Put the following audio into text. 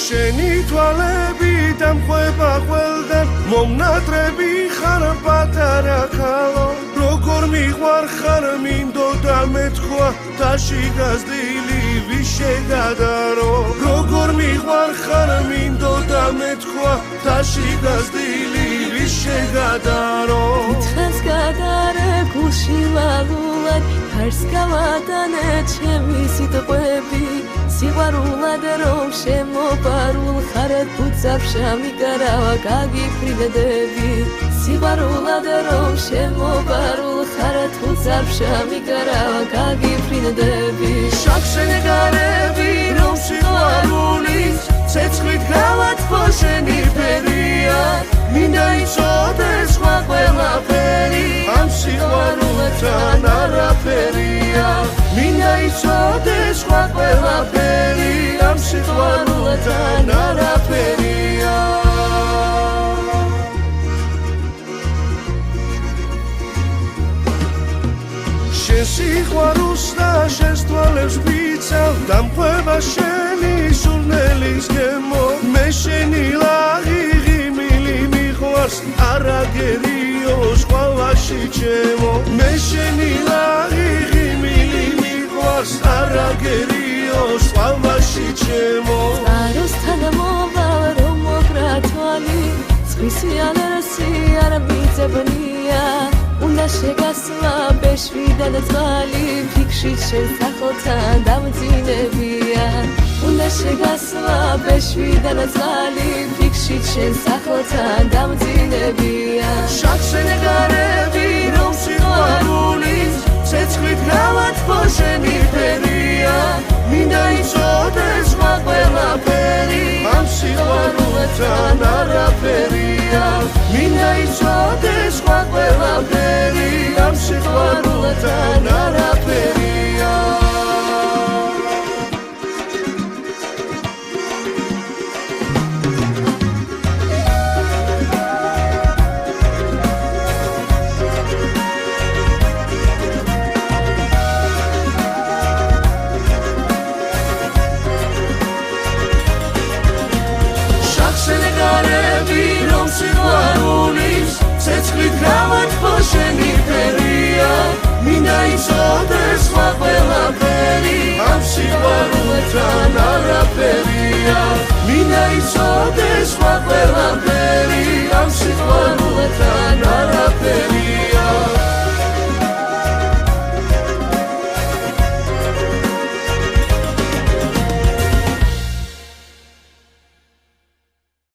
შენი თვალები დამხვება ყველგან მომნატრები ხარ პატარა ქალო როგორ მიყვარხარ მინდოდა მეთქვა დაში გაზრდილი ვის შეგადარო როგორ მიყვარხარ მინდოდა მეთქვა დაში გაზრდილი ვის შეგადარო თხას გადარე გულში ვალულად ქარს გავატანე ჩემი სიტყვები სიყვარულად რომ შემოპარულ ხარ თუცაფშა მიგარავა გაგიფრინდები სიყვარულად რომ შემოპარულ ხარ თუცაფშა მიგარავა გაგიფრინდები შაქშენგარები რომ სიყვარულის ცეცხლით გავათბო შენი ფერია მინდა იცოდეს სხვა ყველაფერი ამ სიყვარულთან არაფერია მინდა იცოდეს სხვა ყველაფერი ამ სიყვარულთან არაფერია შენ სიყვარულს და შენს თვალებს ვიცავ დამხვება შენი სურნელის გემო მე შენი ლაღი მილი მიყვარს არაგერიო სხვავაში ჩემო მე შენი ლაღი მილი მიყვარს არაგერიო სხვავაში ჩემო აროსთან მოვალ რომ მოკრა თვალი სხვისი ალერსი არ მიწებნია უნდა შეგასვა ბეშვიდან წყალი ფიქში შენ სახელთან დამძინებია უნდა შეგასვა ბეშვიდან წყალი ფიქში შენ სახელთან დამძინებია შაქშენგარები რომ სიყვარულის ცეცხლით გავათბო შენი ფერია მინდა იცოდეს სხვა ყველაფერი ამ სიყვარულთან არაფერია მინდა იცოდეს სხვა ყველაფერი ამ სიყვარულთან არაფერია შაქშენგარები რომ სიყვარულის ცეცხლით გავათბო შენი ფერია მინდა იცოდეს სხვა ყველაფერი ამ სიყვარულთან არაფერია მინდა იცოდეს სხვა